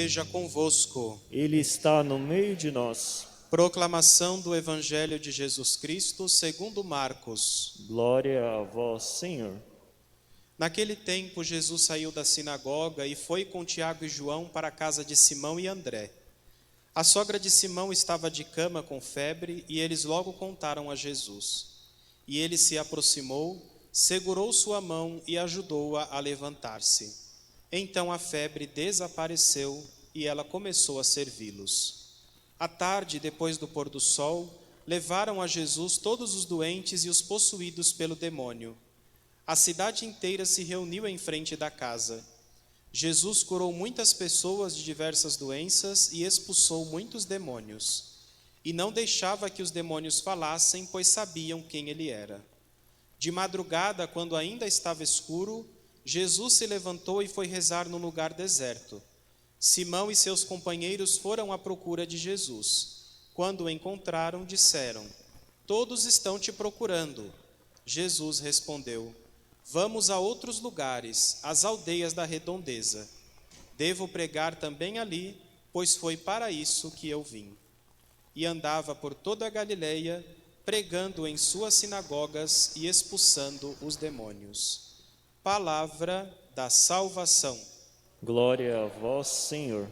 Esteja convosco. Ele está no meio de nós. Proclamação do Evangelho de Jesus Cristo segundo Marcos. Glória a vós, Senhor. Naquele tempo, Jesus saiu da sinagoga e foi com Tiago e João para a casa de Simão e André. A sogra de Simão estava de cama com febre e eles logo contaram a Jesus. E ele se aproximou, segurou sua mão e ajudou-a a levantar-se. Então a febre desapareceu e ela começou a servi-los. À tarde, depois do pôr do sol, levaram a Jesus todos os doentes e os possuídos pelo demônio. A cidade inteira se reuniu em frente da casa. Jesus curou muitas pessoas de diversas doenças e expulsou muitos demônios. E não deixava que os demônios falassem, pois sabiam quem ele era. De madrugada, quando ainda estava escuro, Jesus se levantou e foi rezar num lugar deserto. Simão e seus companheiros foram à procura de Jesus. Quando o encontraram, disseram: "Todos estão te procurando." Jesus respondeu: "Vamos a outros lugares, às aldeias da redondeza. Devo pregar também ali, pois foi para isso que eu vim." E andava por toda a Galileia, pregando em suas sinagogas e expulsando os demônios. Palavra da salvação. Glória a vós, Senhor.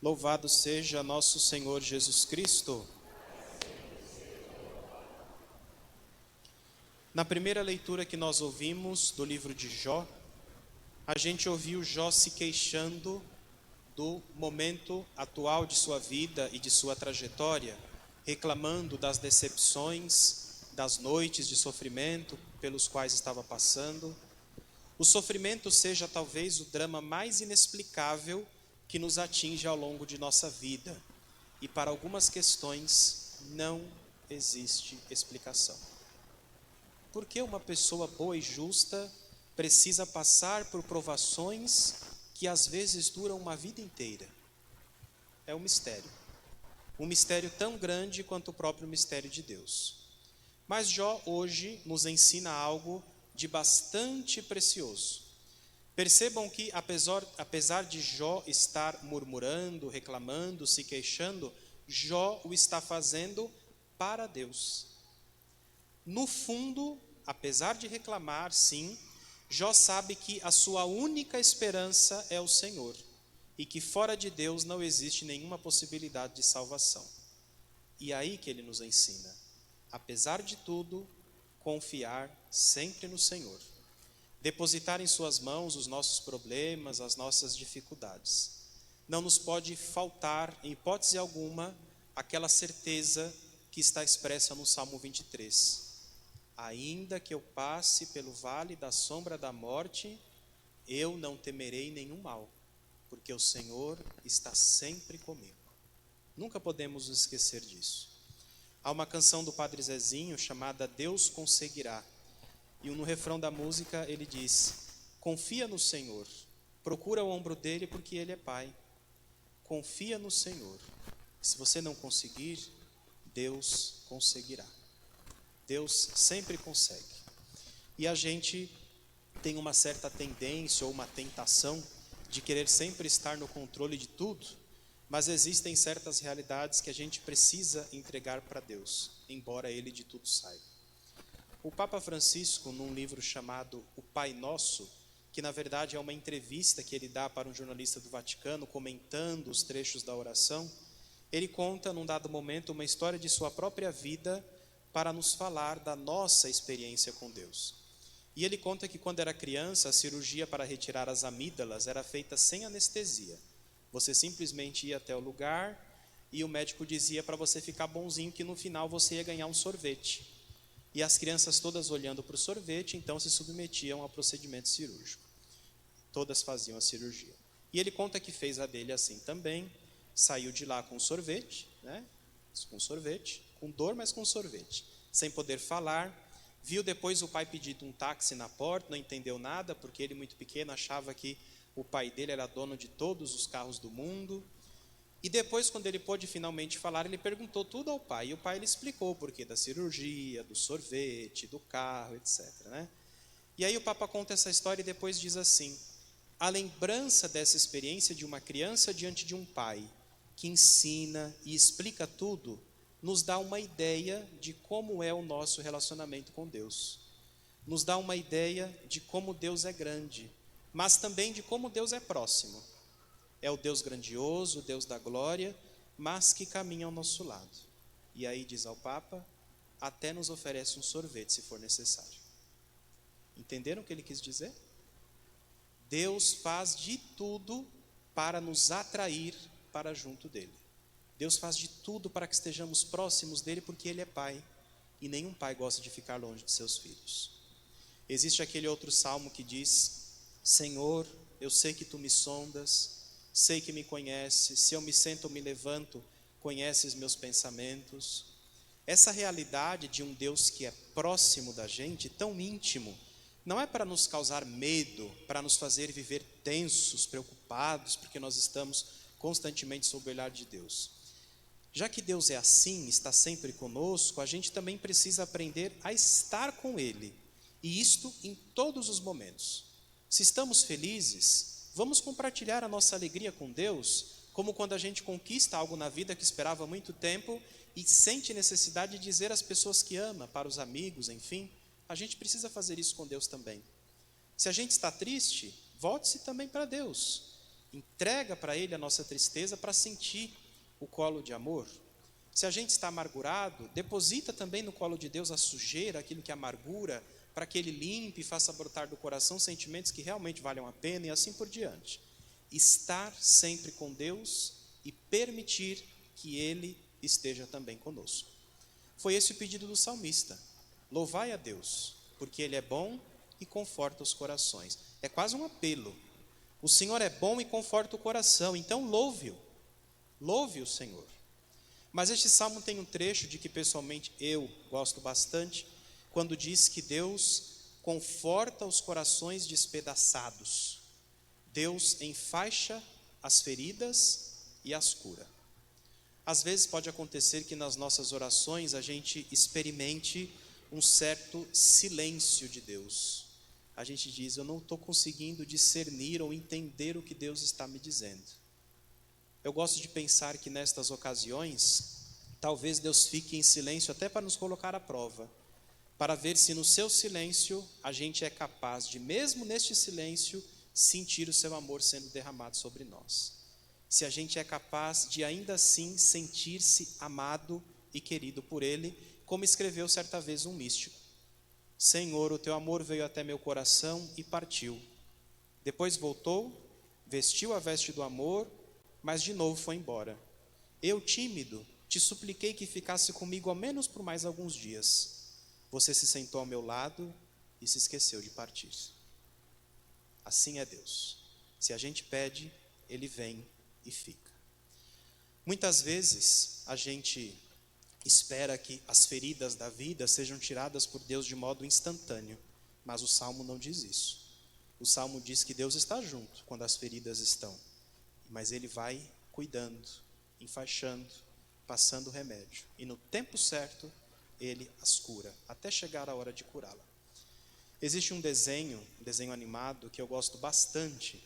Louvado seja nosso Senhor Jesus Cristo. Na primeira leitura que nós ouvimos do livro de Jó, a gente ouviu Jó se queixando do momento atual de sua vida e de sua trajetória, reclamando das decepções, das noites de sofrimento pelos quais estava passando. O sofrimento seja talvez o drama mais inexplicável que nos atinge ao longo de nossa vida, e para algumas questões não existe explicação. Por que uma pessoa boa e justa precisa passar por provações que às vezes duram uma vida inteira? É um mistério tão grande quanto o próprio mistério de Deus. Mas Jó hoje nos ensina algo de bastante precioso. Percebam que apesar de Jó estar murmurando, reclamando, se queixando, Jó o está fazendo para Deus. No fundo, apesar de reclamar, sim, Jó sabe que a sua única esperança é o Senhor e que fora de Deus não existe nenhuma possibilidade de salvação. E é aí que ele nos ensina, apesar de tudo, confiar sempre no Senhor. Depositar em suas mãos os nossos problemas, as nossas dificuldades. Não nos pode faltar, em hipótese alguma, aquela certeza que está expressa no Salmo 23. Ainda que eu passe pelo vale da sombra da morte, eu não temerei nenhum mal, porque o Senhor está sempre comigo. Nunca podemos nos esquecer disso. Há uma canção do Padre Zezinho chamada Deus Conseguirá. E no refrão da música ele diz: confia no Senhor, procura o ombro dele porque ele é Pai. Confia no Senhor. Se você não conseguir, Deus conseguirá. Deus sempre consegue. E a gente tem uma certa tendência ou uma tentação de querer sempre estar no controle de tudo, mas existem certas realidades que a gente precisa entregar para Deus, embora Ele de tudo saiba. O Papa Francisco, num livro chamado O Pai Nosso, que na verdade é uma entrevista que ele dá para um jornalista do Vaticano, comentando os trechos da oração, ele conta, num dado momento, uma história de sua própria vida para nos falar da nossa experiência com Deus. E ele conta que quando era criança, a cirurgia para retirar as amígdalas era feita sem anestesia. Você simplesmente ia até o lugar e o médico dizia para você ficar bonzinho que no final você ia ganhar um sorvete. E as crianças todas olhando para o sorvete, então se submetiam ao procedimento cirúrgico. Todas faziam a cirurgia. E ele conta que fez a dele assim também, saiu de lá com sorvete, com dor, mas com sorvete, sem poder falar. Viu depois o pai pedindo um táxi na porta, não entendeu nada, porque ele muito pequeno achava que o pai dele era dono de todos os carros do mundo. E depois, quando ele pôde finalmente falar, ele perguntou tudo ao pai. E o pai lhe explicou o porquê da cirurgia, do sorvete, do carro, etc. Né? E aí o Papa conta essa história e depois diz assim: a lembrança dessa experiência de uma criança diante de um pai, que ensina e explica tudo, nos dá uma ideia de como é o nosso relacionamento com Deus. Nos dá uma ideia de como Deus é grande, mas também de como Deus é próximo. É o Deus grandioso, o Deus da glória, mas que caminha ao nosso lado. E aí diz ao Papa, até nos oferece um sorvete se for necessário. Entenderam o que ele quis dizer? Deus faz de tudo para nos atrair para junto dele. Deus faz de tudo para que estejamos próximos dele, porque ele é pai, e nenhum pai gosta de ficar longe de seus filhos. Existe aquele outro salmo que diz: Senhor, eu sei que tu me sondas, sei que me conheces, se eu me sento ou me levanto, conheces meus pensamentos. Essa realidade de um Deus que é próximo da gente, tão íntimo, não é para nos causar medo, para nos fazer viver tensos, preocupados, porque nós estamos constantemente sob o olhar de Deus. Já que Deus é assim, está sempre conosco, a gente também precisa aprender a estar com Ele, e isto em todos os momentos. Se estamos felizes, vamos compartilhar a nossa alegria com Deus, como quando a gente conquista algo na vida que esperava muito tempo e sente necessidade de dizer às pessoas que ama, para os amigos, enfim, a gente precisa fazer isso com Deus também. Se a gente está triste, volte-se também para Deus. Entrega para Ele a nossa tristeza para sentir o colo de amor. Se a gente está amargurado, deposita também no colo de Deus a sujeira, aquilo que é amargura, para que Ele limpe e faça brotar do coração sentimentos que realmente valham a pena e assim por diante. Estar sempre com Deus e permitir que Ele esteja também conosco. Foi esse o pedido do salmista. Louvai a Deus, porque Ele é bom e conforta os corações. É quase um apelo. O Senhor é bom e conforta o coração, então louve-o. Louve o Senhor. Mas este salmo tem um trecho de que pessoalmente eu gosto bastante, quando diz que Deus conforta os corações despedaçados. Deus enfaixa as feridas e as cura. Às vezes pode acontecer que nas nossas orações a gente experimente um certo silêncio de Deus. A gente diz, eu não estou conseguindo discernir ou entender o que Deus está me dizendo. Eu gosto de pensar que nestas ocasiões, talvez Deus fique em silêncio até para nos colocar à prova, para ver se no seu silêncio a gente é capaz de, mesmo neste silêncio, sentir o seu amor sendo derramado sobre nós. Se a gente é capaz de ainda assim sentir-se amado e querido por Ele, como escreveu certa vez um místico. Senhor, o teu amor veio até meu coração e partiu. Depois voltou, vestiu a veste do amor, mas de novo foi embora. Eu, tímido, te supliquei que ficasse comigo ao menos por mais alguns dias. Você se sentou ao meu lado e se esqueceu de partir. Assim é Deus. Se a gente pede, Ele vem e fica. Muitas vezes a gente espera que as feridas da vida sejam tiradas por Deus de modo instantâneo, mas o Salmo não diz isso. O Salmo diz que Deus está junto quando as feridas estão, mas Ele vai cuidando, enfaixando, passando o remédio, e no tempo certo Ele as cura, até chegar a hora de curá-la. Existe um desenho animado que eu gosto bastante,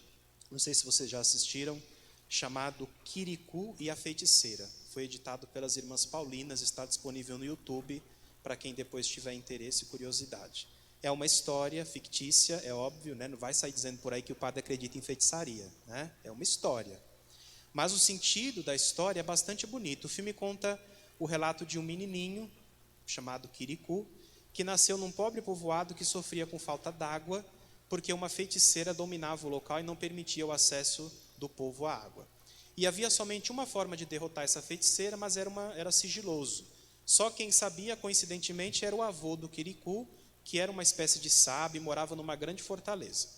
não sei se vocês já assistiram, chamado Quiricu e a Feiticeira. Foi editado pelas Irmãs Paulinas, está disponível no YouTube, para quem depois tiver interesse e curiosidade. É uma história fictícia, é óbvio, né? Não vai sair dizendo por aí que o padre acredita em feitiçaria, né? É uma história. Mas o sentido da história é bastante bonito. O filme conta o relato de um menininho, chamado Quiricu, que nasceu num pobre povoado que sofria com falta d'água, porque uma feiticeira dominava o local e não permitia o acesso do povo à água. E havia somente uma forma de derrotar essa feiticeira, mas era sigiloso. Só quem sabia, coincidentemente, era o avô do Quiricu, que era uma espécie de sábio e morava numa grande fortaleza.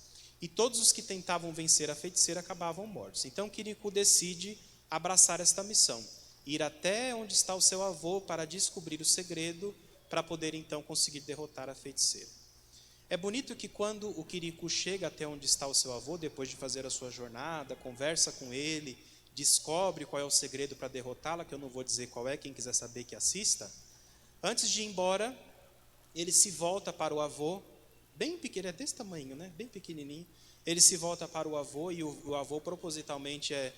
E todos os que tentavam vencer a feiticeira acabavam mortos. Então Quiricu decide abraçar esta missão, ir até onde está o seu avô para descobrir o segredo, para poder então conseguir derrotar a feiticeira. É bonito que quando o Quiricu chega até onde está o seu avô, depois de fazer a sua jornada, conversa com ele, descobre qual é o segredo para derrotá-la, que eu não vou dizer qual é, quem quiser saber que assista. Antes de ir embora, ele se volta para o avô, bem pequeno, é desse tamanho, né? Bem pequenininho. Ele se volta para o avô, e o avô propositalmente é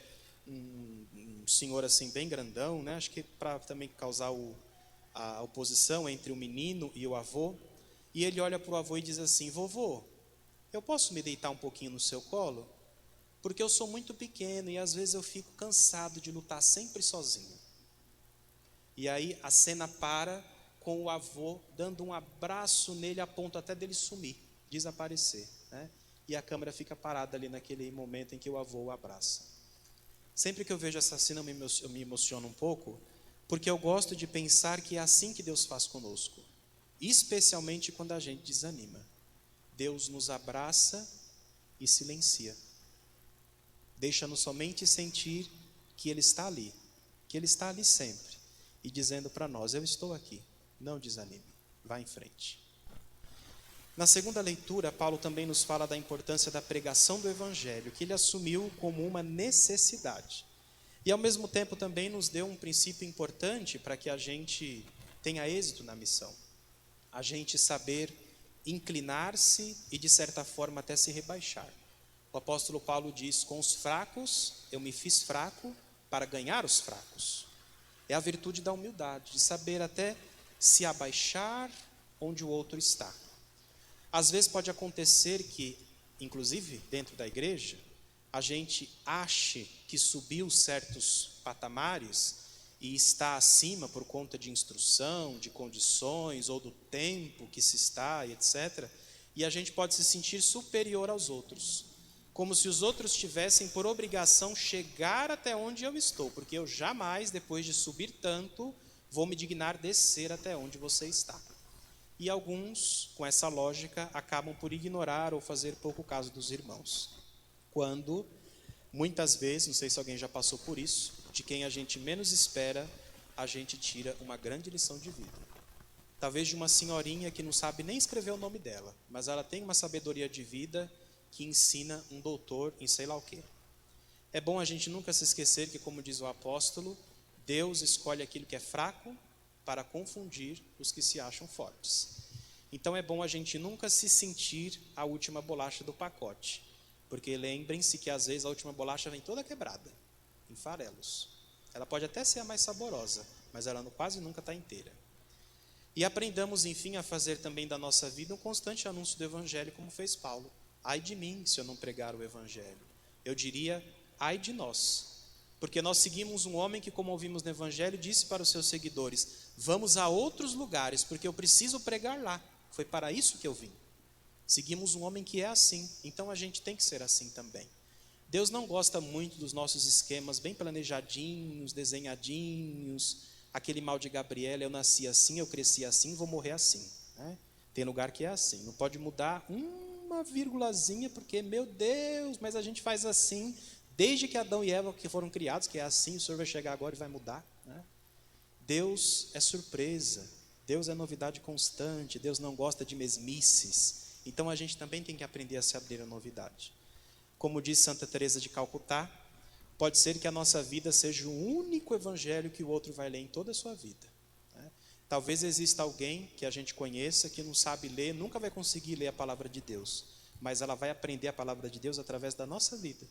um senhor assim bem grandão, né? Acho que para também causar a oposição entre o menino e o avô. E ele olha para o avô e diz assim: vovô, eu posso me deitar um pouquinho no seu colo? Porque eu sou muito pequeno e às vezes eu fico cansado de lutar sempre sozinho. E aí a cena para com o avô dando um abraço nele a ponto até dele sumir, desaparecer, né? E a câmera fica parada ali naquele momento em que o avô o abraça. Sempre que eu vejo essa cena eu me emociono um pouco, porque eu gosto de pensar que é assim que Deus faz conosco, especialmente quando a gente desanima. Deus nos abraça e silencia. Deixa-nos somente sentir que Ele está ali, que Ele está ali sempre, e dizendo para nós: eu estou aqui, não desanime, vá em frente. Na segunda leitura, Paulo também nos fala da importância da pregação do Evangelho, que ele assumiu como uma necessidade. E ao mesmo tempo também nos deu um princípio importante para que a gente tenha êxito na missão. A gente saber inclinar-se e de certa forma até se rebaixar. O apóstolo Paulo diz: com os fracos eu me fiz fraco para ganhar os fracos. É a virtude da humildade, de saber até se abaixar onde o outro está. Às vezes pode acontecer que, inclusive dentro da igreja, a gente ache que subiu certos patamares e está acima por conta de instrução, de condições ou do tempo que se está, etc. E a gente pode se sentir superior aos outros, como se os outros tivessem por obrigação chegar até onde eu estou, porque eu jamais, depois de subir tanto, vou me dignar descer até onde você está. E alguns, com essa lógica, acabam por ignorar ou fazer pouco caso dos irmãos. Quando, muitas vezes, não sei se alguém já passou por isso, de quem a gente menos espera, a gente tira uma grande lição de vida. Talvez de uma senhorinha que não sabe nem escrever o nome dela, mas ela tem uma sabedoria de vida que ensina um doutor em sei lá o quê. É bom a gente nunca se esquecer que, como diz o apóstolo, Deus escolhe aquilo que é fraco para confundir os que se acham fortes. Então é bom a gente nunca se sentir a última bolacha do pacote, porque lembrem-se que às vezes a última bolacha vem toda quebrada, em farelos. Ela pode até ser a mais saborosa, mas ela quase nunca está inteira. E aprendamos, enfim, a fazer também da nossa vida um constante anúncio do Evangelho, como fez Paulo. Ai de mim se eu não pregar o Evangelho. Eu diria, ai de nós. Porque nós seguimos um homem que, como ouvimos no Evangelho, disse para os seus seguidores: vamos a outros lugares, porque eu preciso pregar lá. Foi para isso que eu vim. Seguimos um homem que é assim, então a gente tem que ser assim também. Deus não gosta muito dos nossos esquemas bem planejadinhos, desenhadinhos, aquele mal de Gabriela: eu nasci assim, eu cresci assim, vou morrer assim, né? Tem lugar que é assim, não pode mudar uma vírgulazinha, porque, meu Deus, mas a gente faz assim, desde que Adão e Eva que foram criados, que é assim, o Senhor vai chegar agora e vai mudar, né? Deus é surpresa, Deus é novidade constante, Deus não gosta de mesmices, então a gente também tem que aprender a se abrir à novidade. Como diz Santa Teresa de Calcutá, pode ser que a nossa vida seja o único evangelho que o outro vai ler em toda a sua vida, né? Talvez exista alguém que a gente conheça que não sabe ler, nunca vai conseguir ler a palavra de Deus, mas ela vai aprender a palavra de Deus através da nossa vida,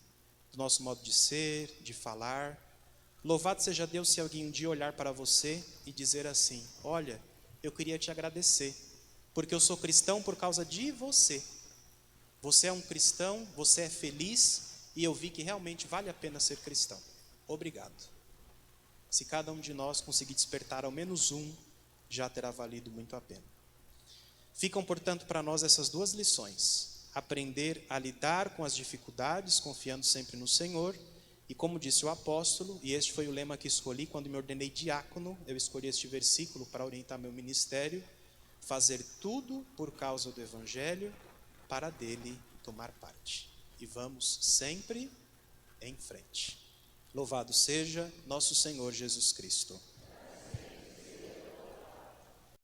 do nosso modo de ser, de falar. Louvado seja Deus se alguém um dia olhar para você e dizer assim: olha, eu queria te agradecer, porque eu sou cristão por causa de você. Você é um cristão, você é feliz, e eu vi que realmente vale a pena ser cristão. Obrigado. Se cada um de nós conseguir despertar ao menos um, já terá valido muito a pena. Ficam, portanto, para nós essas duas lições: aprender a lidar com as dificuldades, confiando sempre no Senhor, e como disse o apóstolo, e este foi o lema que escolhi quando me ordenei diácono, eu escolhi este versículo para orientar meu ministério: fazer tudo por causa do Evangelho, para dele tomar parte. E vamos sempre em frente. Louvado seja nosso Senhor Jesus Cristo.